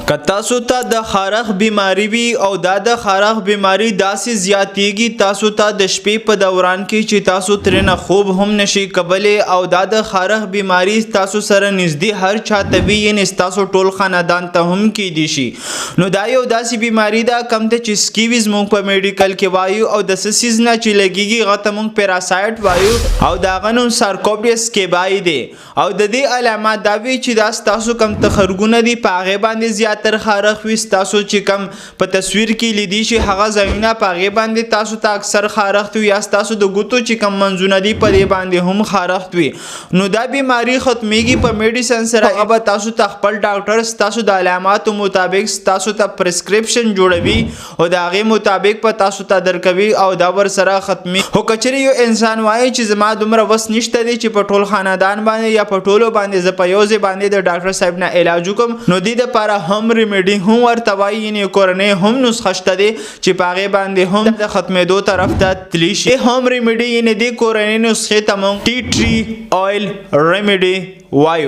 که تاسو ته د خارښ بیماری وي او د خارښ بیماری داسې زیاتیږي تاسو ته د شپې په دوران کې چې تاسو ترنه خوب هم نشي کولی او د خارښ بیماری تاسو سره نږدې هر چاته وي یعنی تاسو ټول خاندان ته هم کیدی شي نو دا یو داسې بیماری ده کوم ته چې سکیویز مونږ په میډیکل کې وایو او د سیز نه چې لګیږي هغه ته مونږ پیراسایت وایو او دا غنو سارکوپټس سکیبای دی او د دې علامات دا وی چې دا تاسو کم تخرګونه دي په هغه باندې زیاتر خارښ وي تاسو چې کم په تصویر کې لیدي شي هغه ځایونه په هغه باندې تاسو ته اکثر خارښ وي یا تاسو د ګوتو چې کم منځونه دي په دې باندې هم خارښ وي نو دا بیماری ختميږي په میډیسن سره هغه تاسو ته خپل ډاکټر تاسو د علاماتو مطابق تاسو ته پرسکرپشن جوړوي او دا هغه مطابق په تاسو ته درکوي او دا ور سره ختمي هو کچري یو انسان وایي چې زما دومره وس نشته دي چې په ټول خاندان باندې یا په ټولو باندې ز په یوځ باندې د ډاکټر صاحب نه علاج وکم نو د لپاره هم ریمیډي هم ورته وایي یعنی کورنۍ هم نسخه شته دي چې په هغه باندې هم د ختمېدو طرف ته تلی شي هم ریمیډي یعنی د کورنۍ نسخه ته مونږ ټي ټری آیل ریمیډي وایو